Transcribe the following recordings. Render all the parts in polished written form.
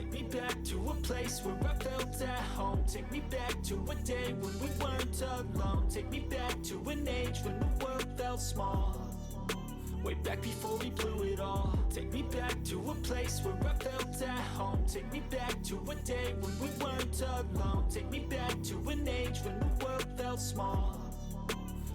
Take me back to a place where I felt at home. Take me back to a day when we weren't alone. Take me back to an age when the world felt small, way back before we blew it all. Take me back to a place where I felt at home. Take me back to a day when we weren't alone. Take me back to an age when the world felt small,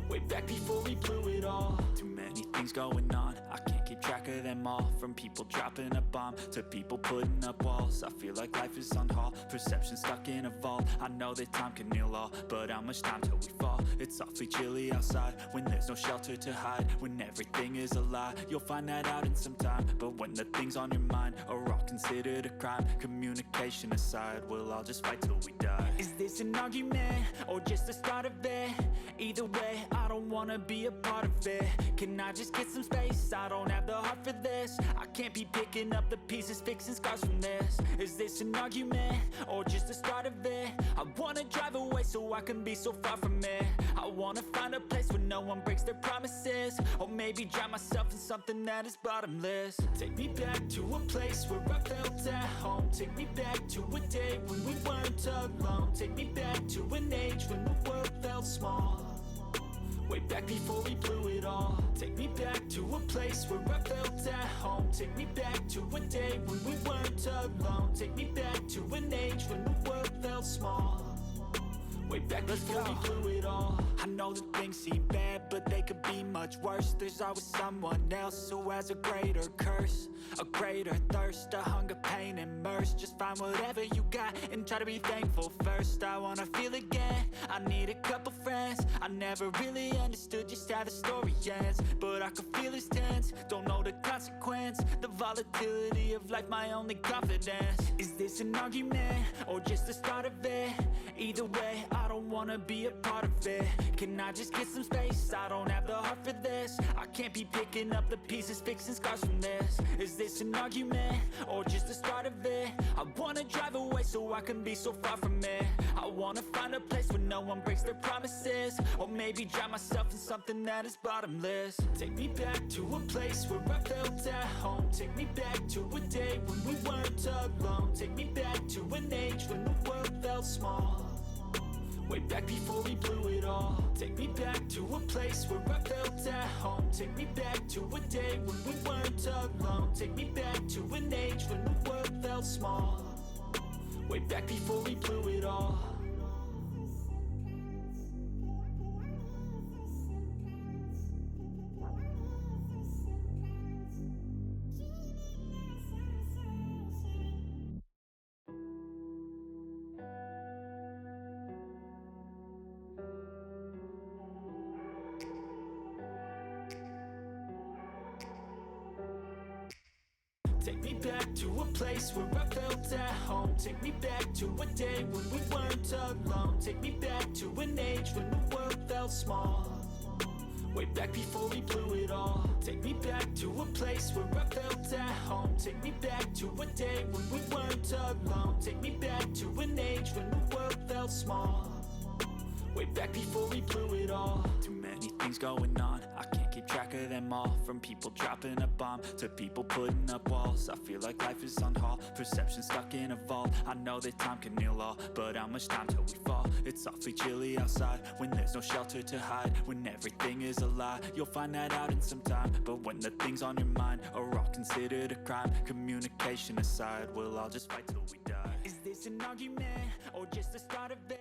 way back before we blew it all. Too many things going on, I can't keep track of them all. From people dropping a bomb to people putting up walls. I feel like life is on hold, perception stuck in a vault. I know that time can heal all, but how much time till we fall? It's awfully chilly outside when there's no shelter to hide. When everything is a lie, you'll find that out in some time. But when the things on your mind are all considered a crime, communication aside, we'll all just fight till we die. Is this an argument or just the start of it? Either way, I don't wanna be a part of it. Can I just get some space? I don't have the heart for this. I can't be picking up the pieces, fixing scars from this. Is this an argument or just the start of it? I wanna drive away so I can be so far from it. I wanna find a place where no one breaks their promises, or maybe drown myself in something that is bottomless. Take me back to a place where I felt at home. Take me back to a day when we weren't alone. Take me back to an age when the world felt small, way back before we blew it all. Take me back to a place where I felt at home. Take me back to a day when we weren't alone. Take me back to an age when the world felt small, way back before we blew it all. I know that things seem bad, but they could be much worse. There's always someone else who has a greater curse, a greater thirst, a hunger, pain, and mercy. Just find whatever you got and try to be thankful first. I wanna feel again, I need a couple friends. I never really understood just how the story ends, but I can feel it's tense, don't know the consequence. The volatility of life, my only confidence. Is this an argument or just the start of it? Either way, I don't wanna be a part of it. Can I just get some space? I don't have the heart for this. I can't be picking up the pieces, fixing scars from this. Is this an argument or just the start of it? I wanna drive away so I can be so far from it. I wanna find a place where no one breaks their promises, or maybe drown myself in something that is bottomless. Take me back to a place where I felt at home. Take me back to a day when we weren't alone. Take me back to an age when the world felt small, way back before we blew it all. Take me back to a place where I felt at home. Take me back to a day when we weren't alone. Take me back to an age when the world felt small, way back before we blew it all. Take me back to a place where I felt at home. Take me back to a day when we weren't alone. Take me back to an age when the world felt small, way back before we blew it all. Take me back to a place where I felt at home. Take me back to a day when we weren't alone. Take me back to an age when the world felt small, way back before we blew it all. Too many things going on, I can't keep track of them all. From people dropping a bomb to people putting up walls. I feel like life is on hold, perception stuck in a vault. I know that time can heal all, but how much time till we fall? It's awfully chilly outside when there's no shelter to hide. When everything is a lie, you'll find that out in some time. But when the things on your mind are all considered a crime, communication aside, we'll all just fight till we die. Is this an argument or just the start of it?